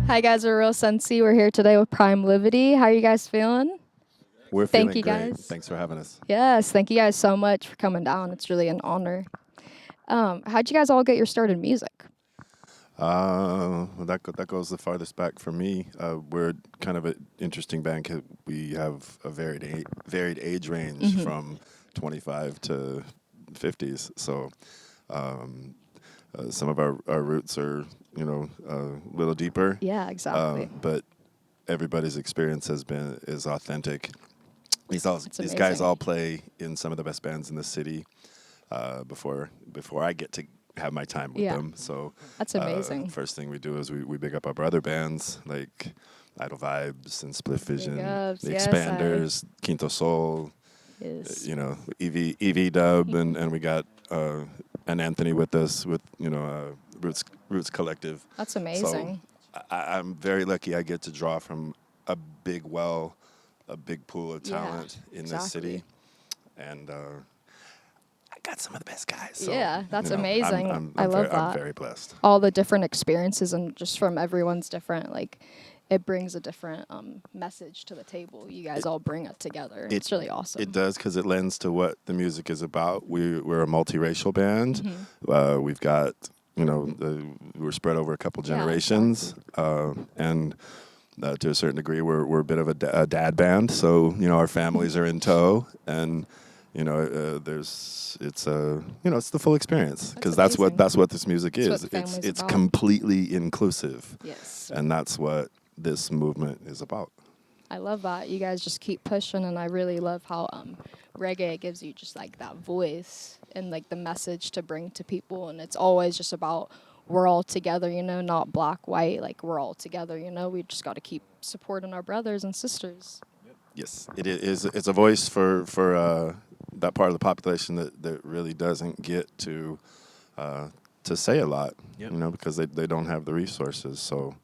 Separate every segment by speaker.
Speaker 1: Hi guys, we're real Sensi. We're here today with Prime Livity. How are you guys feeling?
Speaker 2: We're
Speaker 1: Thank
Speaker 2: feeling
Speaker 1: you
Speaker 2: great.
Speaker 1: guys.
Speaker 2: Thanks for having us.
Speaker 1: Yes, thank you guys so much for coming down. It's really an honor. How'd you guys all get your start in music?
Speaker 2: That goes the farthest back for me. We're kind of an interesting band. 'Cause we have a varied age range from 25 to 50s. So some of our roots are a little deeper.
Speaker 1: Yeah, exactly.
Speaker 2: But everybody's experience is authentic. These guys
Speaker 1: amazing.
Speaker 2: all play in some of the best bands in the city. Before I get to have my time with
Speaker 1: Yeah.
Speaker 2: them. So
Speaker 1: That's amazing.
Speaker 2: first thing we do is we big up our brother bands like Idle Vibes and Split Vision,
Speaker 1: ups.
Speaker 2: the
Speaker 1: Yes,
Speaker 2: Expanders, Quinto Soul,
Speaker 1: Yes.
Speaker 2: EV Dub, and we got and Anthony with us with Roots Collective.
Speaker 1: That's
Speaker 2: So
Speaker 1: amazing.
Speaker 2: I'm very lucky. I get to draw from a big well, a big pool of
Speaker 1: Yeah,
Speaker 2: talent in this
Speaker 1: exactly.
Speaker 2: city, and I got some of the best guys. So,
Speaker 1: Yeah, that's
Speaker 2: I'm
Speaker 1: amazing. I love
Speaker 2: I'm
Speaker 1: that.
Speaker 2: very blessed.
Speaker 1: All the different experiences and just from everyone's different, like, it brings a different message to the table. You guys all bring it together. It's really awesome.
Speaker 2: It does because it lends to what the music is about. We're a multiracial band. We've got we're spread over a couple
Speaker 1: Yeah,
Speaker 2: generations, and to a certain degree, we're a bit of a dad band. So our families are in tow, and it's the full experience because
Speaker 1: amazing.
Speaker 2: that's what this music
Speaker 1: That's what
Speaker 2: is.
Speaker 1: the family's
Speaker 2: It's
Speaker 1: about.
Speaker 2: completely inclusive,
Speaker 1: Yes.
Speaker 2: and that's what this movement is about.
Speaker 1: I love that. You guys just keep pushing, and I really love how reggae gives you just like that voice and like the message to bring to people. And it's always just about we're all together, not black, white, like we're all together, We just got to keep supporting our brothers and sisters.
Speaker 2: Yes, it is. It's a voice for that part of the population that really doesn't get to say a lot, because they don't have the resources. So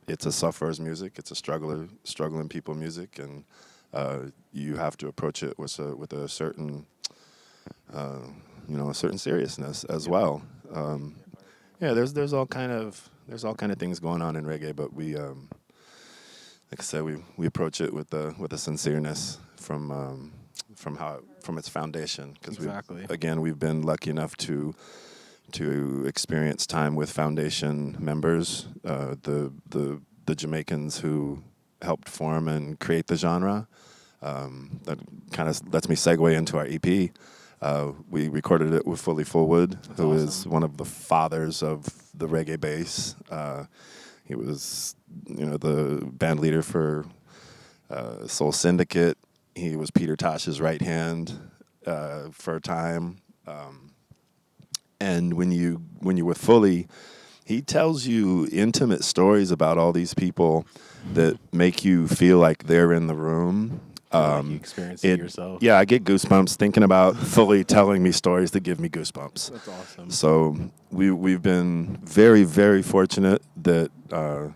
Speaker 2: it's a sufferer's music. It's a struggling people music, and you have to approach it with a certain a certain seriousness as well. Yeah, there's all kind of things going on in reggae, but we like I said, we approach it with a sincereness from its foundation because
Speaker 3: Exactly.
Speaker 2: we've been lucky enough to experience time with foundation members, the Jamaicans who helped form and create the genre. That kind of lets me segue into our EP. We recorded it with Fully Fullwood, who is one of the fathers of the reggae bass. He was, the band leader for Soul Syndicate. He was Peter Tosh's right hand for a time. And when you were Fully, he tells you intimate stories about all these people that make you feel like they're in the room.
Speaker 3: Like you experience it yourself.
Speaker 2: Yeah, I get goosebumps thinking about Fully telling me stories that give me goosebumps.
Speaker 3: That's awesome.
Speaker 2: So we've been very, very fortunate that for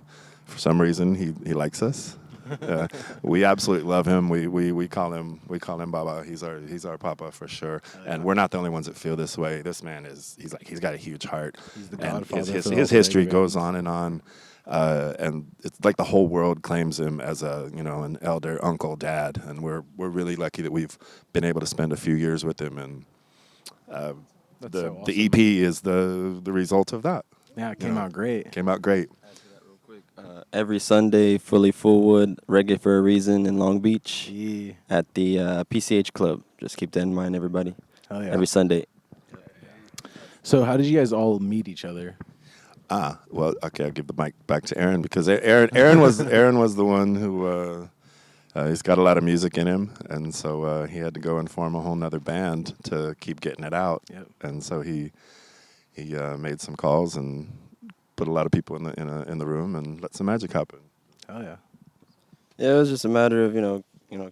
Speaker 2: some reason he likes us. We absolutely love him. We call him Baba. He's our Papa for sure. And we're not the only ones that feel this way. This man he's got a huge heart.
Speaker 3: He's the
Speaker 2: And
Speaker 3: godfather
Speaker 2: his
Speaker 3: for
Speaker 2: his
Speaker 3: all
Speaker 2: history
Speaker 3: reggae
Speaker 2: goes
Speaker 3: bands.
Speaker 2: on and on. And it's like the whole world claims him as an elder, uncle, dad, and we're really lucky that we've been able to spend a few years with him, and
Speaker 3: That's so awesome.
Speaker 2: the EP is the result of that.
Speaker 3: Yeah, it came out great.
Speaker 2: Came out great.
Speaker 4: Every Sunday, Fully Fullwood, Reggae for a Reason in Long Beach
Speaker 3: Yeah.
Speaker 4: at the PCH Club. Just keep that in mind, everybody.
Speaker 3: Hell yeah.
Speaker 4: Every Sunday.
Speaker 3: So how did you guys all meet each other?
Speaker 2: Well, okay, I'll give the mic back to Aaron because Aaron was the one who he's got a lot of music in him, and so he had to go and form a whole nother band to keep getting it out.
Speaker 3: Yep.
Speaker 2: And so he made some calls and put a lot of people in the room and let some magic happen.
Speaker 3: Hell yeah.
Speaker 4: Yeah, it was just a matter of,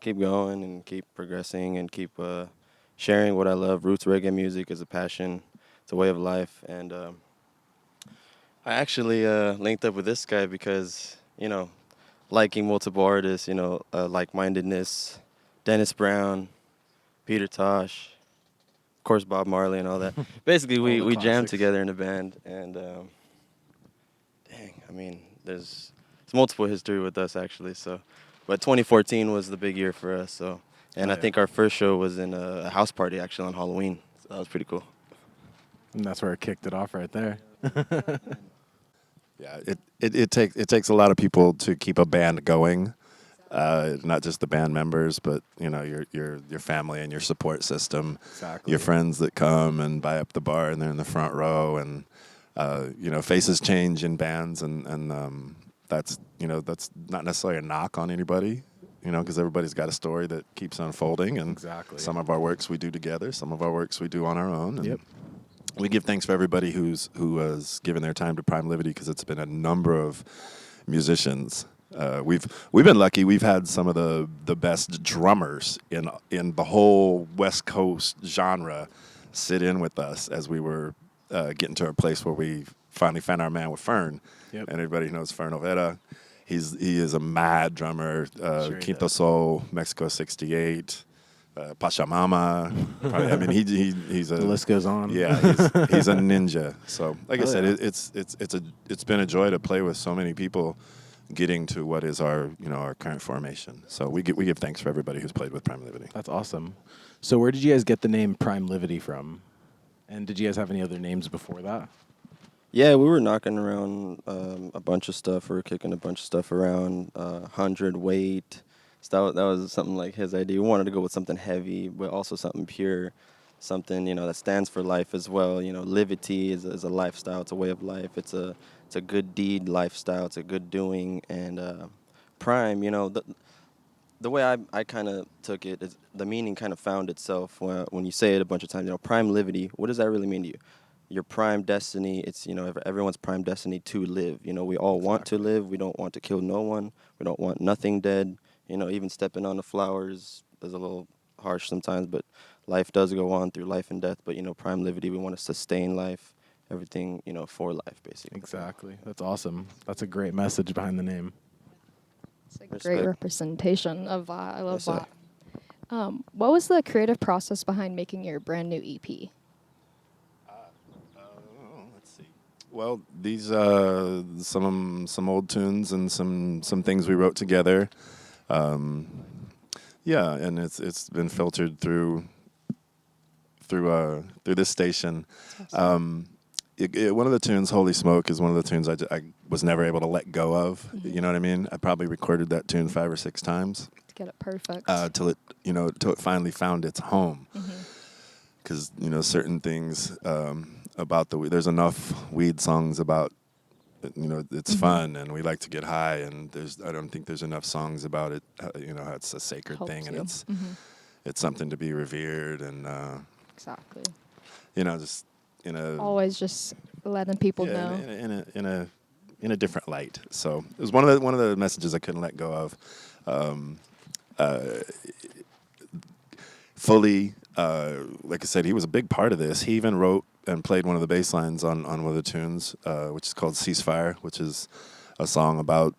Speaker 4: keep going and keep progressing and keep sharing what I love. Roots reggae music is a passion. It's a way of life. And I actually linked up with this guy because, liking multiple artists, like-mindedness, Dennis Brown, Peter Tosh, of course Bob Marley and all that. Basically,
Speaker 3: All
Speaker 4: we
Speaker 3: the
Speaker 4: jammed
Speaker 3: classics.
Speaker 4: together in a band, and there's multiple history with us actually. So, but 2014 was the big year for us. So, and
Speaker 2: Oh,
Speaker 4: I
Speaker 2: yeah.
Speaker 4: think our first show was in a house party actually on Halloween. So that was pretty cool.
Speaker 3: And that's where it kicked it off right there.
Speaker 2: Yeah, it takes a lot of people to keep a band going. Not just the band members, but your family and your support system,
Speaker 3: Exactly.
Speaker 2: your friends that come and buy up the bar and they're in the front row, and faces change in bands, and that's not necessarily a knock on anybody, because everybody's got a story that keeps unfolding, and
Speaker 3: Exactly.
Speaker 2: some of our works we do together, some of our works we do on our own, and
Speaker 3: Yep.
Speaker 2: we give thanks for everybody who has given their time to Prime Livity, because it's been a number of musicians. We've been lucky. We've had some of the best drummers in the whole West Coast genre sit in with us as we were getting to a place where we finally found our man with Fern.
Speaker 3: Yep.
Speaker 2: And everybody knows Fern Oveda. He is a mad drummer.
Speaker 3: Sure he
Speaker 2: Quinto
Speaker 3: does.
Speaker 2: Sol, Mexico '68. Pachamama. I mean, he's a.
Speaker 3: The list goes on.
Speaker 2: Yeah, he's a ninja. So, like I
Speaker 3: Oh,
Speaker 2: said,
Speaker 3: yeah.
Speaker 2: it's been a joy to play with so many people, getting to what is our current formation. So we give thanks for everybody who's played with Prime Livity.
Speaker 3: That's awesome. So where did you guys get the name Prime Livity from? And did you guys have any other names before that?
Speaker 4: Yeah, we were knocking around a bunch of stuff. We were kicking a bunch of stuff around. 100 weight. So that was something like his idea. We wanted to go with something heavy, but also something pure, something that stands for life as well. Livity is a lifestyle. It's a way of life. It's a good deed lifestyle. It's a good doing. And prime, the way I kind of took it is the meaning kind of found itself when you say it a bunch of times. Prime Livity. What does that really mean to you? Your prime destiny. It's everyone's prime destiny to live. We all want to live. We don't want to kill no one. We don't want nothing dead. Even stepping on the flowers is a little harsh sometimes, but life does go on through life and death. But prime Livity, we want to sustain life, everything for life basically.
Speaker 3: Exactly. That's awesome. That's a great message behind the name.
Speaker 1: It's a
Speaker 4: Respect.
Speaker 1: great representation of that. I love
Speaker 4: Yes, sir.
Speaker 1: that. What was the creative process behind making your brand new E EP?
Speaker 2: Let's see. Well, these some old tunes and some things we wrote together. Yeah, and it's been filtered through this station. One of the tunes, "Holy Smoke," is one of the tunes I was never able to let go of.
Speaker 1: Mhm.
Speaker 2: You know what I mean? I probably recorded that tune 5 or 6 times
Speaker 1: To get it perfect.
Speaker 2: till it finally found its home.
Speaker 1: Mhm.
Speaker 2: Because certain things about the weed. There's enough weed songs about it's
Speaker 1: Mhm.
Speaker 2: fun and we like to get high, and I don't think there's enough songs about it. How it's a sacred
Speaker 1: Helps
Speaker 2: thing, and
Speaker 1: you. Mhm.
Speaker 2: it's something to be revered, and
Speaker 1: Exactly.
Speaker 2: just in a
Speaker 1: Always just letting people
Speaker 2: yeah,
Speaker 1: know.
Speaker 2: in a different light. So it was one of the messages I couldn't let go of. Fully, like I said, he was a big part of this. He even wrote and played one of the bass lines on one of the tunes, which is called "Ceasefire," which is a song about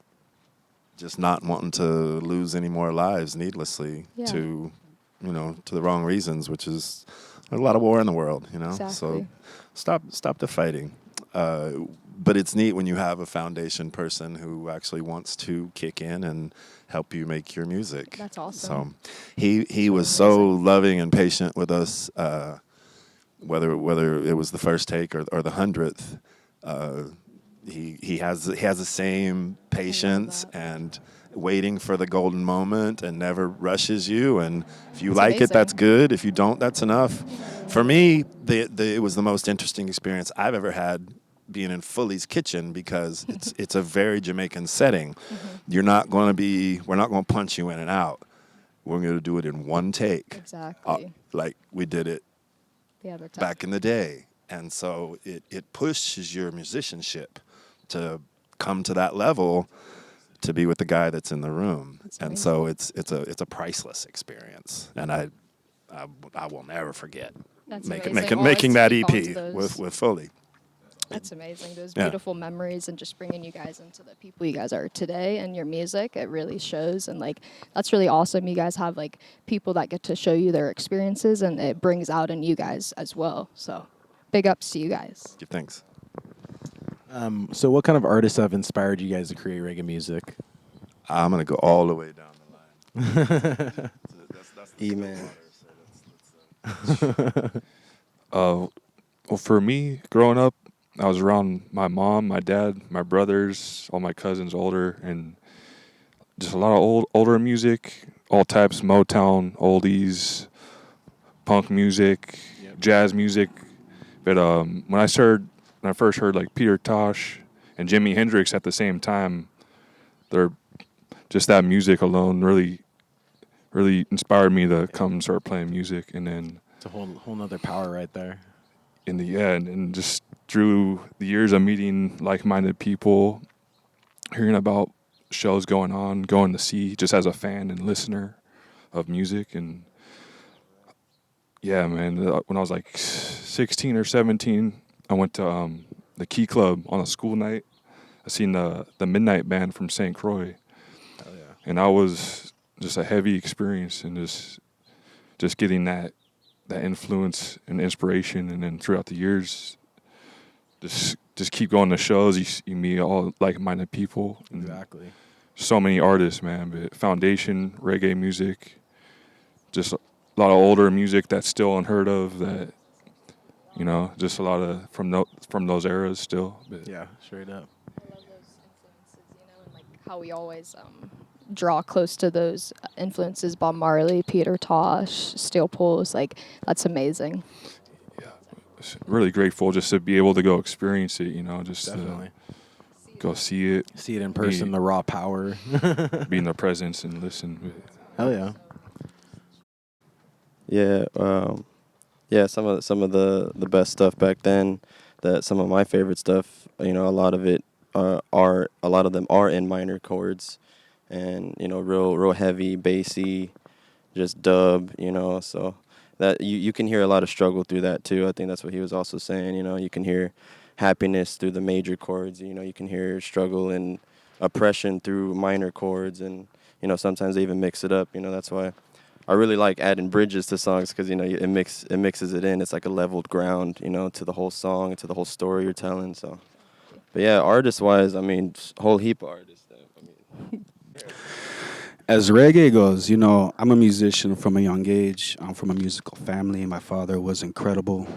Speaker 2: just not wanting to lose any more lives needlessly
Speaker 1: Yeah.
Speaker 2: to the wrong reasons, which is there's a lot of war in the world,
Speaker 1: Exactly.
Speaker 2: So stop the fighting. But it's neat when you have a foundation person who actually wants to kick in and help you make your music.
Speaker 1: That's awesome.
Speaker 2: So he was
Speaker 1: That's
Speaker 2: so
Speaker 1: amazing.
Speaker 2: loving and patient with us, whether it was the first take or the 100th. He has the same patience
Speaker 1: that.
Speaker 2: and waiting for the golden moment and never rushes you. And if you
Speaker 1: That's
Speaker 2: like it, that's
Speaker 1: amazing.
Speaker 2: good. If you don't, that's enough. For me, it was the most interesting experience I've ever had being in Fully's kitchen, because it's a very Jamaican setting. We're not going to punch you in and out. We're going to do it in one take.
Speaker 1: Exactly.
Speaker 2: Like we did it
Speaker 1: The other time.
Speaker 2: back in the day. And so it pushes your musicianship to come to that level, to be with the guy that's in the room.
Speaker 1: That's
Speaker 2: And so it's a priceless experience. And I will never forget
Speaker 1: That's
Speaker 2: making
Speaker 1: amazing.
Speaker 2: making that
Speaker 1: Always
Speaker 2: EP
Speaker 1: keep on to those.
Speaker 2: with Fully.
Speaker 1: That's amazing. Those
Speaker 2: Yeah.
Speaker 1: beautiful memories and just bringing you guys into the people you guys are today and your music. It really shows. And that's really awesome. You guys have people that get to show you their experiences, and it brings out in you guys as well. So big ups to you guys.
Speaker 2: Give thanks.
Speaker 3: So what kind of artists have inspired you guys to create reggae music?
Speaker 2: I'm gonna go all the way down the line. That's the
Speaker 4: E-man.
Speaker 5: Well, for me, growing up, I was around my mom, my dad, my brothers, all my cousins older, and just a lot of older music, all types, Motown, oldies, punk music,
Speaker 3: Yep.
Speaker 5: jazz music. But when I first heard like Peter Tosh and Jimi Hendrix at the same time, they're just that music alone really inspired me to come and start playing music. And then
Speaker 3: It's a whole nother power right there.
Speaker 5: in the end, and just through the years of meeting like-minded people, hearing about shows going on, going to see just as a fan and listener of music. And yeah, man, when I was like 16 or 17, I went to the Key Club on a school night. I seen the Midnight Band from St. Croix,
Speaker 3: Hell yeah.
Speaker 5: and I was just a heavy experience, and just getting that influence and inspiration. And then throughout the years, just keep going to shows. You meet all like-minded people. And
Speaker 3: Exactly.
Speaker 5: so many artists, man. But foundation, reggae music, just a lot of older music that's still unheard of. That just a lot of from those eras still. But
Speaker 3: Yeah, straight up.
Speaker 1: I love those influences, and like how we always draw close to those influences. Bob Marley, Peter Tosh, Steel Pulse, like that's amazing.
Speaker 5: really grateful just to be able to go experience it. Just
Speaker 3: Definitely.
Speaker 5: to go see it,
Speaker 3: See it in person, the raw power.
Speaker 5: be in the presence, and listen. But
Speaker 3: Hell yeah.
Speaker 4: Yeah, yeah. Some of the best stuff back then. That some of my favorite stuff. A lot of it a lot of them are in minor chords, and real heavy, bassy, just dub. So that you can hear a lot of struggle through that too. I think that's what he was also saying. You can hear happiness through the major chords. You can hear struggle and oppression through minor chords, and sometimes they even mix it up. That's why I really like adding bridges to songs because it mixes it in. It's like a leveled ground, to the whole song and to the whole story you're telling. So, but yeah, artist wise, I mean, just a whole heap of artists.
Speaker 6: As reggae goes, I'm a musician from a young age. I'm from a musical family. My father was incredible.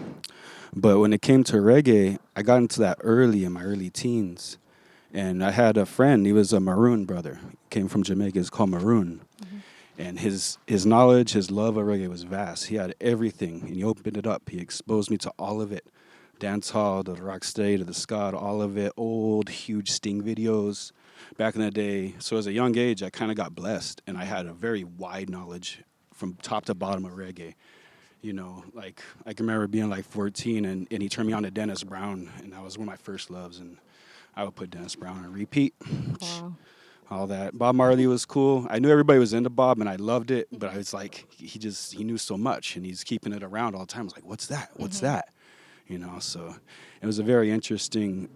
Speaker 6: But when it came to reggae, I got into that early in my early teens. And I had a friend, he was a Maroon brother. Came from Jamaica, it's called Maroon. And his knowledge, his love of reggae was vast. He had everything, and he opened it up. He exposed me to all of it. Dance hall, to the rocksteady, to the ska, to all of it. Old, huge Sting videos back in the day. So as a young age, I kind of got blessed, and I had a very wide knowledge from top to bottom of reggae. Like I can remember being like 14, and he turned me on to Dennis Brown, and that was one of my first loves. And I would put Dennis Brown on repeat.
Speaker 1: Wow.
Speaker 6: All that. Bob Marley was cool. I knew everybody was into Bob, and I loved it. But I was like, he knew so much, and he's keeping it around all the time. I was like, what's that? What's that? So it was a very interesting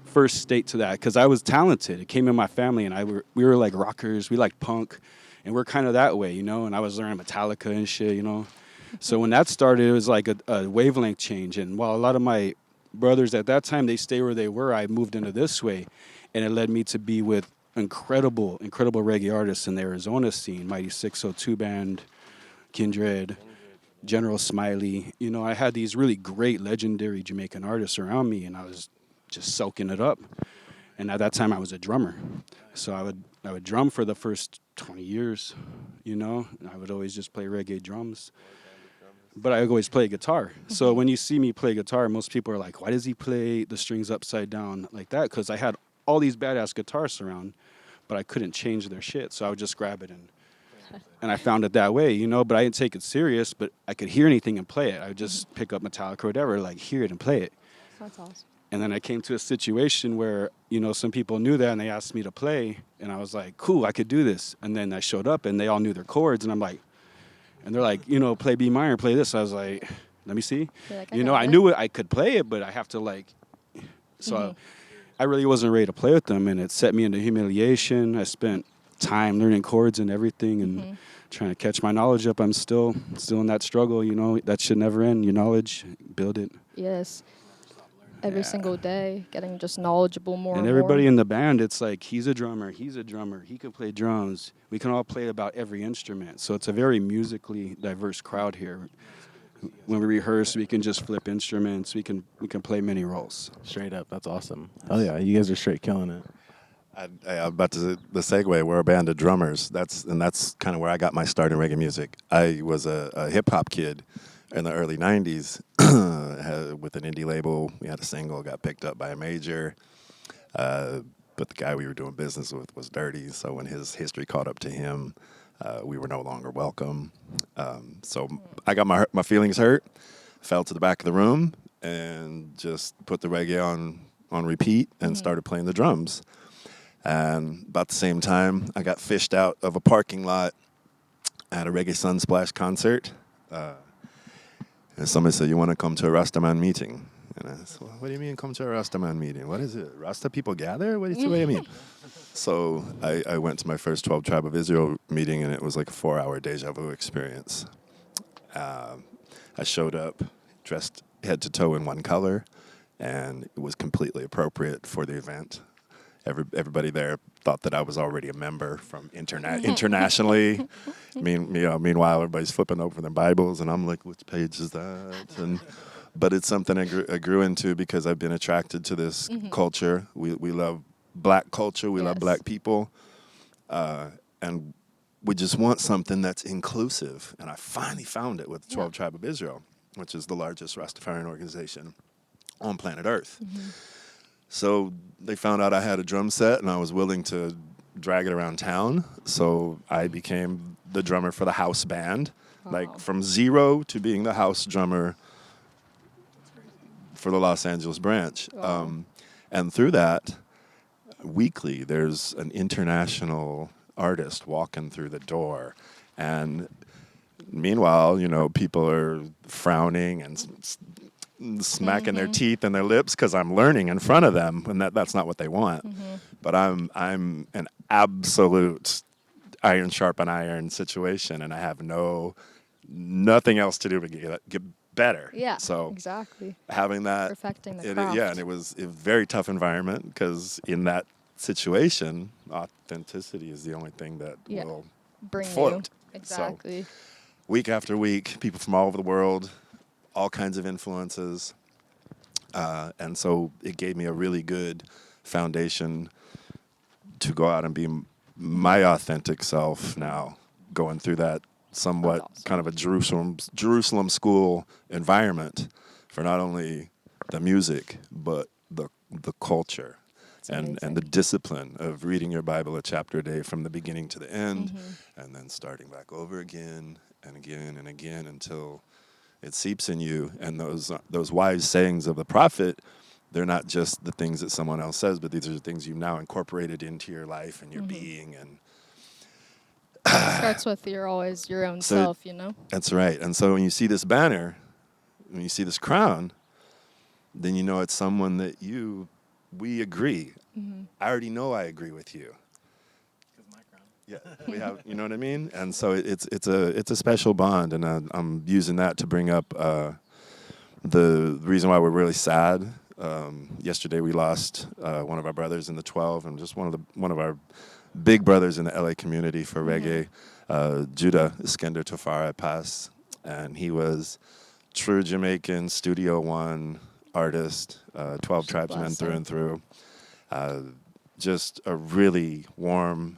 Speaker 6: first state to that because I was talented. It came in my family, and we were like rockers. We liked punk, and we're kind of that way, And I was learning Metallica and shit, So when that started, it was like a wavelength change. And while a lot of my brothers at that time, they stayed where they were, I moved into this way, and it led me to be with incredible reggae artists in the Arizona scene, Mighty 602 Band, Kindred, General Smiley. I had these really great legendary Jamaican artists around me, and I was just soaking it up. And at that time, I was a drummer. So I would drum for the first 20 years, I would always just play reggae drums. But I always play guitar. So when you see me play guitar, most people are like, why does he play the strings upside down like that? Because I had all these badass guitarists around, but I couldn't change their shit. So I would just grab it and I found it that way, But I didn't take it serious, but I could hear anything and play it. I would just pick up Metallica or whatever, like hear it and play it.
Speaker 1: That's awesome.
Speaker 6: And then I came to a situation where, some people knew that and they asked me to play. And I was like, cool, I could do this. And then I showed up and they all knew their chords. And I'm like, and they're like, play B minor, play this. I was like, let me see.
Speaker 1: Like,
Speaker 6: I knew I could play it, but I have to so I really wasn't ready to play with them. And it set me into humiliation. I spent time learning chords and everything and trying to catch my knowledge up. I'm still in that struggle, that should never end. Your knowledge, build it.
Speaker 1: Yes. every
Speaker 6: Yeah.
Speaker 1: single day, getting just knowledgeable more
Speaker 6: And
Speaker 1: and
Speaker 6: everybody
Speaker 1: more.
Speaker 6: in the band, it's like he's a drummer, he can play drums. We can all play about every instrument. So it's a very musically diverse crowd here. When we rehearse, we can just flip instruments. We can play many roles.
Speaker 3: Straight up, that's awesome. Hell yeah, you guys are straight killing it.
Speaker 2: I'm about to the segue. We're a band of drummers. That's kind of where I got my start in reggae music. I was a hip hop kid in the early '90s with an indie label. We had a single, got picked up by a major, but the guy we were doing business with was dirty. So when his history caught up to him, we were no longer welcome. So I got my feelings hurt, fell to the back of the room, and just put the reggae on repeat and started playing the drums. And about the same time, I got fished out of a parking lot at a Reggae Sunsplash concert. And somebody said, "You want to come to a Rastaman meeting?" And I said, "Well, what do you mean come to a Rastaman meeting? What is it? Rasta people gather? What do you mean?" So I went to my first 12 Tribe of Israel meeting, and it was like a 4-hour deja vu experience. I showed up dressed head to toe in one color, and it was completely appropriate for the event. Everybody there thought that I was already a member from internationally. Meanwhile, everybody's flipping over their Bibles, and I'm like, "Which page is that?" But it's something I grew into because I've been attracted to this culture. We love black culture. We love
Speaker 1: Yes.
Speaker 2: black people, and we just want something that's inclusive. And I finally found it with the 12 Tribe of Israel, which is the largest Rastafarian organization on planet Earth. So they found out I had a drum set and I was willing to drag it around town. So I became the drummer for the house band, like from zero to being the house drummer for the Los Angeles branch.
Speaker 1: Wow.
Speaker 2: And through that, weekly, there's an international artist walking through the door. And meanwhile, people are frowning and smacking their teeth and their lips because I'm learning in front of them, and that's not what they want. But I'm an absolute iron sharpen iron situation, and I have nothing else to do but get better.
Speaker 1: Yeah,
Speaker 2: So
Speaker 1: exactly.
Speaker 2: having that,
Speaker 1: Perfecting the
Speaker 2: yeah,
Speaker 1: craft.
Speaker 2: and it was a very tough environment because in that situation, authenticity is the only thing that will
Speaker 1: Bring
Speaker 2: float.
Speaker 1: you. Exactly.
Speaker 2: Week after week, people from all over the world, all kinds of influences. And so it gave me a really good foundation to go out and be my authentic self now, going through that somewhat
Speaker 1: That's awesome.
Speaker 2: kind of a Jerusalem school environment for not only the music, but the culture. And the discipline of reading your Bible a chapter a day from the beginning to the end, and then starting back over again and again and again until it seeps in you. And those wise sayings of the prophet, they're not just the things that someone else says, but these are the things you've now incorporated into your life and your being. And
Speaker 1: It starts with you're always your own
Speaker 2: So-
Speaker 1: self,
Speaker 2: that's right. And so when you see this banner, when you see this crown, then you know it's someone that we agree. I already know I agree with you. Yeah, we have, you know what I mean? And so it's a special bond, and I'm using that to bring up the reason why we're really sad. Yesterday we lost one of our brothers in the 12, and just one of our big brothers in the LA community for reggae, Judah Iskender Tafara passed, and he was true Jamaican Studio One artist, 12 tribesmen through and through. Just a really warm,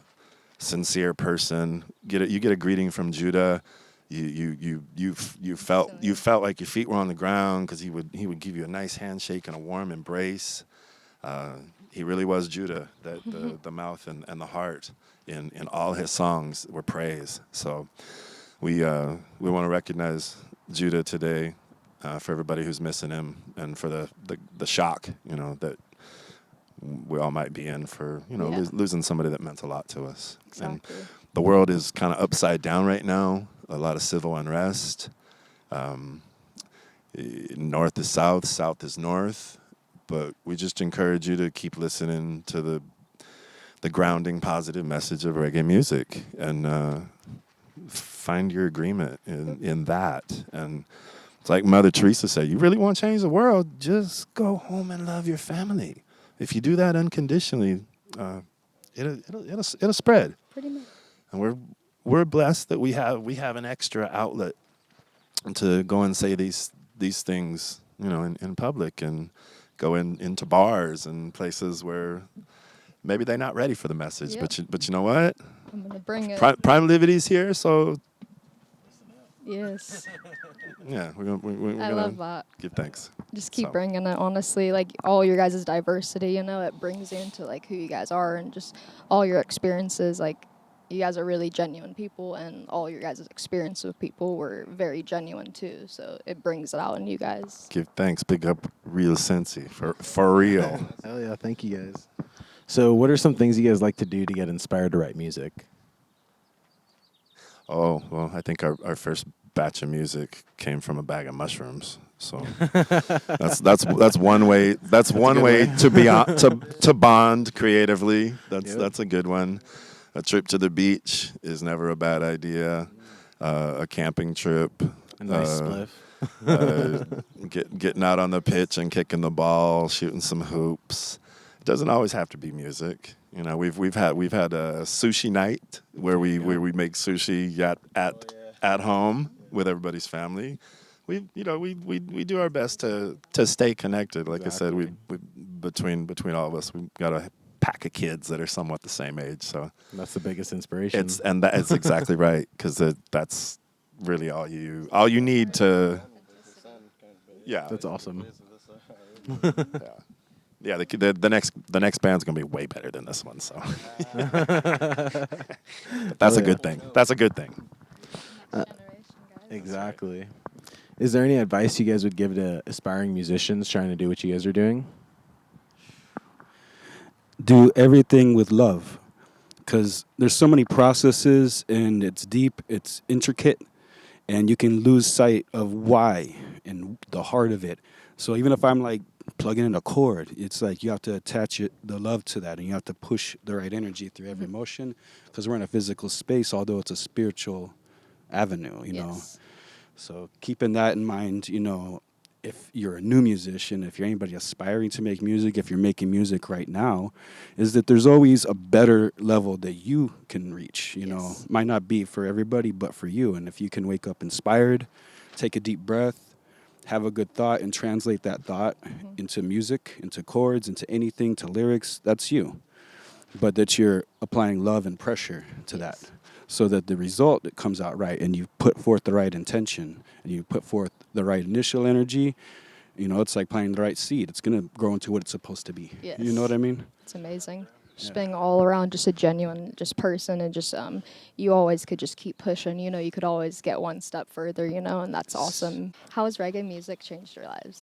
Speaker 2: sincere person. You get a greeting from Judah. You felt like your feet were on the ground because he would give you a nice handshake and a warm embrace. He really was Judah. That the mouth and the heart in all his songs were praise. So we want to recognize Judah today for everybody who's missing him and for the shock that we all might be in for losing somebody that meant a lot to us.
Speaker 1: Exactly.
Speaker 2: And the world is kind of upside down right now. A lot of civil unrest. North is south, south is north. But we just encourage you to keep listening to the grounding, positive message of reggae music and find your agreement in that. And It's like Mother Teresa said, you really want to change the world, just go home and love your family. If you do that unconditionally, it'll spread.
Speaker 1: Pretty much.
Speaker 2: And we're blessed that we have an extra outlet to go and say these things, in public, and go into bars and places where maybe they're not ready for the message.
Speaker 1: Yep.
Speaker 2: But you know what?
Speaker 1: I'm gonna bring it.
Speaker 2: Prime Livity's here, so
Speaker 1: Yes.
Speaker 2: yeah, we're
Speaker 1: I
Speaker 2: gonna
Speaker 1: love that.
Speaker 2: give thanks.
Speaker 1: Just keep
Speaker 2: So.
Speaker 1: bringing it, honestly. Like, all your guys' diversity, it brings you into, like, who you guys are and just all your experiences. Like, you guys are really genuine people, and all your guys' experience with people were very genuine, too. So it brings it out in you guys.
Speaker 2: Give thanks. Big up real Sensi for real.
Speaker 3: Hell yeah, thank you guys. So what are some things you guys like to do to get inspired to write music?
Speaker 2: Oh, well, I think our first batch of music came from a bag of mushrooms. So that's one way. That's one way to be to bond creatively. That's a good one. A trip to the beach is never a bad idea. A camping trip.
Speaker 3: A nice spliff.
Speaker 2: Getting out on the pitch and kicking the ball, shooting some hoops. It doesn't always have to be music. We've had a sushi night where we make sushi at home with everybody's family. We do our best to stay connected. Like
Speaker 3: Exactly.
Speaker 2: I said, we between all of us, we've got a pack of kids that are somewhat the same age. So
Speaker 3: That's the biggest inspiration.
Speaker 2: that's exactly right, because that's really all you need to. Yeah,
Speaker 3: That's awesome.
Speaker 2: yeah. The next band's gonna be way better than this one. So But that's a good thing. That's a good thing.
Speaker 3: Exactly. Is there any advice you guys would give to aspiring musicians trying to do what you guys are doing?
Speaker 6: Do everything with love, because there's so many processes, and it's deep, it's intricate, and you can lose sight of why and the heart of it. So even if I'm like plugging in a chord, it's like you have to attach the love to that, and you have to push the right energy through every motion, because we're in a physical space, although it's a spiritual avenue, know.
Speaker 1: Yes.
Speaker 6: So keeping that in mind, if you're a new musician, if you're anybody aspiring to make music, if you're making music right now, is that there's always a better level that you can reach,
Speaker 1: Yes.
Speaker 6: Might not be for everybody, but for you. And if you can wake up inspired, take a deep breath, have a good thought, and translate that thought into music, into chords, into anything, to lyrics, that's you. But that you're applying love and pressure to that, so that the result that comes out right, and you put forth the right intention, and you put forth the right initial energy. It's like planting the right seed. It's going to grow into what it's supposed to be.
Speaker 1: Yes.
Speaker 6: You know what I mean?
Speaker 1: It's amazing. Just
Speaker 6: Yeah.
Speaker 1: being all around just a genuine person, and just you always could just keep pushing, you could always get one step further, and that's awesome. How has reggae music changed your lives?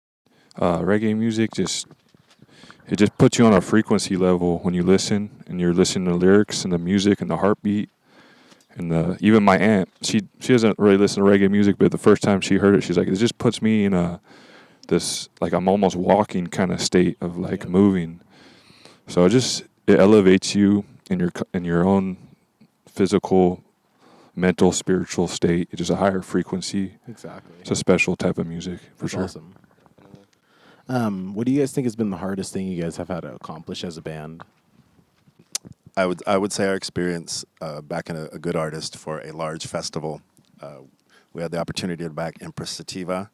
Speaker 5: Reggae music just puts you on a frequency level when you listen, and you're listening to the lyrics and the music and the heartbeat. And even my aunt, she doesn't really listen to reggae music, but the first time she heard it, she's like, it just puts me in this, like, I'm almost walking kind of state of like moving. So it elevates you in your own physical, mental, spiritual state. It's just a higher frequency.
Speaker 3: Exactly.
Speaker 5: It's a special type of music for
Speaker 3: That's
Speaker 5: sure.
Speaker 3: Awesome. What do you guys think has been the hardest thing you guys have had to accomplish as a band?
Speaker 2: I would say our experience backing a good artist for a large festival. We had the opportunity to back Empress Sativa,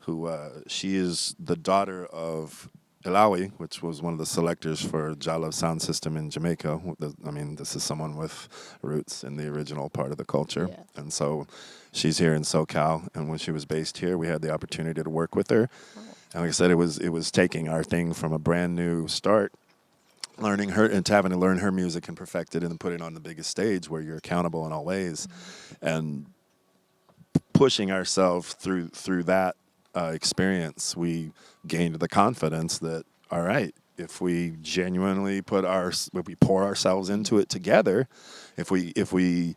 Speaker 2: who she is the daughter of Ilawi, which was one of the selectors for Jollof Sound System in Jamaica. This is someone with roots in the original part of the culture.
Speaker 1: Yeah.
Speaker 2: And so she's here in SoCal, and when she was based here, we had the opportunity to work with her. And like I said, it was taking our thing from a brand new start, learning her and having to learn her music and perfect it, and then put it on the biggest stage where you're accountable in all ways, and pushing ourselves through that experience. We gained the confidence that, all right, if we genuinely if we pour ourselves into it together, if we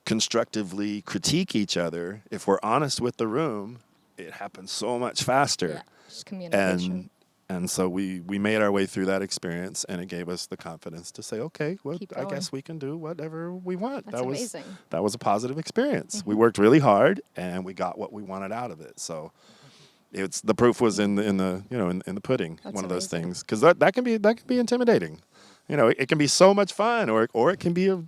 Speaker 2: constructively critique each other, if we're honest with the room, it happens so much faster.
Speaker 1: Yeah, just communication.
Speaker 2: And so we made our way through that experience, and it gave us the confidence to say, okay, well,
Speaker 1: Keep
Speaker 2: I
Speaker 1: going.
Speaker 2: guess we can do whatever we want.
Speaker 1: That's amazing.
Speaker 2: That was a positive experience. We worked really hard, and we got what we wanted out of it. So it's the proof was in the pudding.
Speaker 1: That's
Speaker 2: one of those
Speaker 1: amazing.
Speaker 2: things, because that can be intimidating. It can be so much fun, or it can be a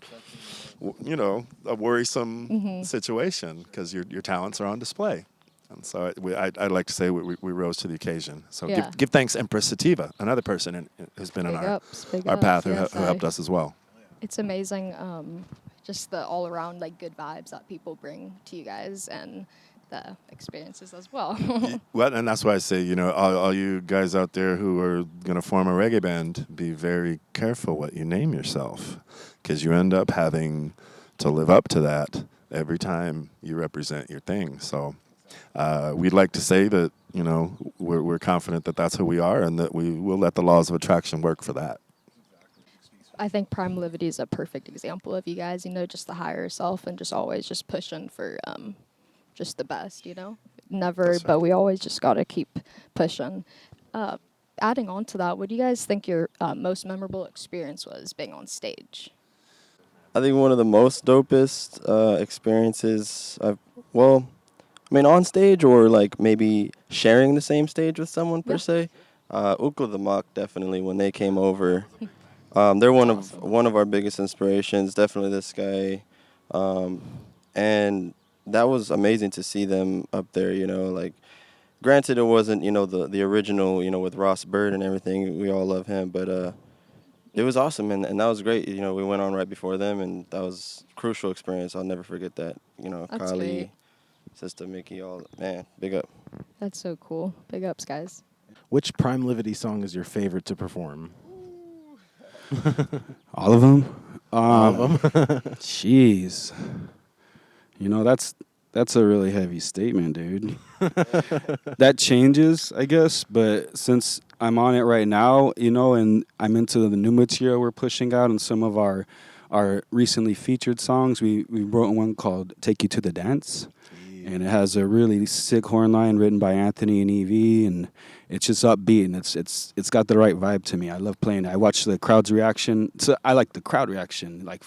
Speaker 2: worrisome situation because your talents are on display. And so I'd like to say we rose to the occasion. So
Speaker 1: Yeah.
Speaker 2: give thanks, Empress Sativa, another person who's been in
Speaker 1: Big
Speaker 2: our
Speaker 1: ups, big
Speaker 2: our
Speaker 1: ups,
Speaker 2: path who
Speaker 1: yes,
Speaker 2: helped us as well.
Speaker 1: It's amazing, just the all around like good vibes that people bring to you guys and the experiences as well.
Speaker 2: Well, and that's why I say, all you guys out there who are going to form a reggae band, be very careful what you name yourself, because you end up having to live up to that every time you represent your thing. So we'd like to say that, we're confident that that's who we are and that we will let the laws of attraction work for that.
Speaker 1: I think Prime Livity is a perfect example of you guys, just the higher self and just always just pushing for just the best, Never,
Speaker 2: That's right.
Speaker 1: but we always just got to keep pushing. Adding on to that, what do you guys think your most memorable experience was being on stage?
Speaker 4: I think one of the most dopest experiences on stage or like maybe sharing the same stage with someone per
Speaker 1: Yeah.
Speaker 4: se. Ukla the Mock definitely when they came over. They're one of our biggest inspirations. Definitely this guy, and that was amazing to see them up there. Like granted it wasn't the original with Ross Bird and everything. We all love him, but it was awesome and that was great. We went on right before them and that was a crucial experience. I'll never forget that.
Speaker 1: That's
Speaker 4: Kylie,
Speaker 1: great.
Speaker 4: Sister Mickey, all man, big up.
Speaker 1: That's so cool. Big ups, guys.
Speaker 3: Which Prime Livity song is your favorite to perform?
Speaker 6: All of them.
Speaker 3: All of them.
Speaker 6: Jeez. That's a really heavy statement, dude. That changes, I guess, but since I'm on it right now, and I'm into the new material we're pushing out and some of our recently featured songs, we wrote one called Take You to the Dance. And it has a really sick horn line written by Anthony and Evie, and it's just upbeat and it's got the right vibe to me. I love playing it. I watch the crowd's reaction. So I like the crowd reaction. Like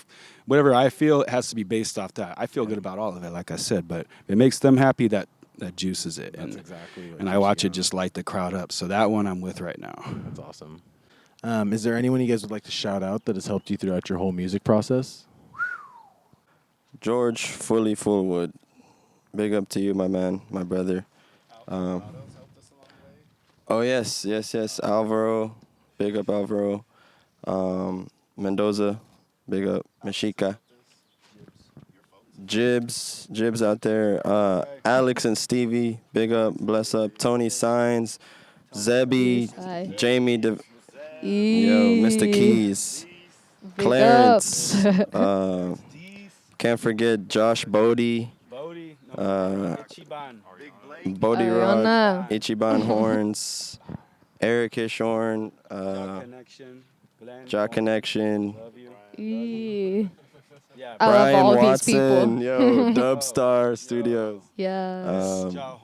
Speaker 6: whatever I feel, it has to be based off that. I feel good about all of it, like I said, but if it makes them happy, that juices it.
Speaker 3: That's exactly what
Speaker 6: and I watch it just light the crowd up. So that one I'm with right now.
Speaker 3: That's awesome. Is there anyone you guys would like to shout out that has helped you throughout your whole music process?
Speaker 4: George Fully Fullwood. Big up to you, my man, my brother. Oh, yes. Alvaro. Big up, Alvaro. Mendoza. Big up. Mashika. Jibs out there. Alex and Stevie. Big up. Bless up. Tony Signs. Zebby.
Speaker 1: Hi.
Speaker 4: Jamie. Mr. Keys.
Speaker 1: Big
Speaker 4: Clarence.
Speaker 1: ups.
Speaker 4: Can't forget Josh Bodie. Bodie Rock,
Speaker 1: Ariana.
Speaker 4: Ichiban Horns, Eric Hishorn, Jaw Connection,
Speaker 1: Eee. I
Speaker 4: Brian
Speaker 1: love all
Speaker 4: Watson,
Speaker 1: these people.
Speaker 4: Dubstar Studios,
Speaker 1: Yes.
Speaker 4: Jaw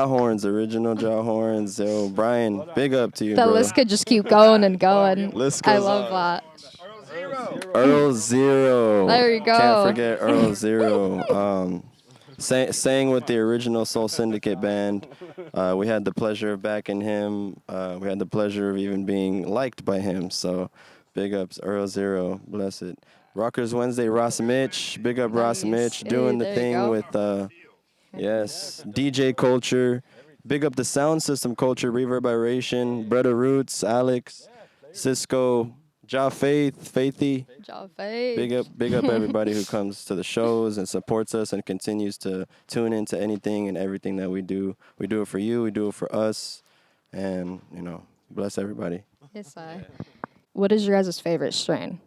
Speaker 4: Horns, original Jaw Horns. Yo, Brian, big up to you,
Speaker 1: The
Speaker 4: bro.
Speaker 1: list could just keep going and going.
Speaker 4: List
Speaker 1: I
Speaker 4: goes
Speaker 1: love that.
Speaker 4: Earl Zero.
Speaker 1: There you go.
Speaker 4: Can't forget Earl Zero. Sang with the original Soul Syndicate band. We had the pleasure of backing him. We had the pleasure of even being liked by him. So big ups, Earl Zero. Bless it. Rockers Wednesday, Ross Mitch. Big up Ross
Speaker 1: Nice.
Speaker 4: Mitch doing the
Speaker 1: Hey, there you
Speaker 4: thing
Speaker 1: go.
Speaker 4: with, yes, DJ Culture. Big up the sound system culture, Reverberation, Brother Roots, Alex, Cisco, Ja Faithy.
Speaker 1: Job face.
Speaker 4: Big up everybody who comes to the shows and supports us and continues to tune into anything and everything that we do. We do it for you, we do it for us, and bless everybody.
Speaker 1: Yes, I. What is your guys' favorite strain?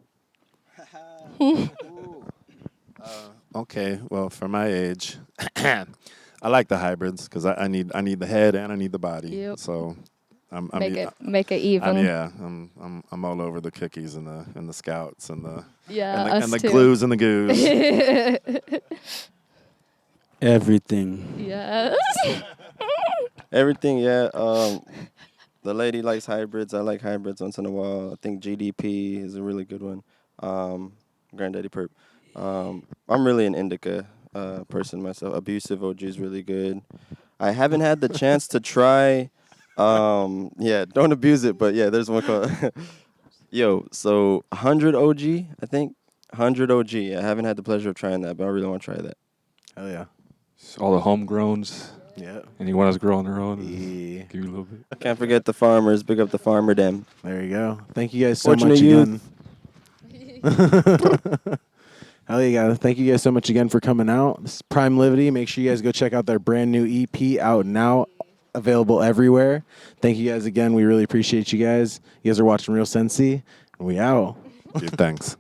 Speaker 2: Okay, well, for my age, I like the hybrids because I need the head and I need the body.
Speaker 1: Yep.
Speaker 2: So
Speaker 1: Make it even.
Speaker 2: I'm all over the cookies and the scouts and the
Speaker 1: Yeah,
Speaker 2: and
Speaker 1: us
Speaker 2: the
Speaker 1: too.
Speaker 2: glues and the goos.
Speaker 6: Everything.
Speaker 1: Yes.
Speaker 4: Everything, yeah. The lady likes hybrids. I like hybrids once in a while. I think GDP is a really good one. Granddaddy Perp. I'm really an indica person myself. Abusive OG is really good. I haven't had the chance to try. Yeah, don't abuse it. But yeah, there's one called. Yo, so 100 OG, I think. 100 OG. I haven't had the pleasure of trying that, but I really want to try that.
Speaker 3: Hell yeah.
Speaker 5: All the homegrowns.
Speaker 3: Yeah.
Speaker 5: Anyone that's growing their own.
Speaker 3: Yeah.
Speaker 5: Give you a little bit.
Speaker 4: Can't forget the farmers. Big up the farmer dem.
Speaker 3: There you go. Thank you guys so
Speaker 4: Fortunate
Speaker 3: much again.
Speaker 4: youth.
Speaker 3: Hell yeah. Thank you guys so much again for coming out. This is Prime Livity. Make sure you guys go check out their brand new EP out now. Available everywhere. Thank you guys again. We really appreciate you guys. You guys are watching Real Sensi. And we out.
Speaker 2: Dude, thanks.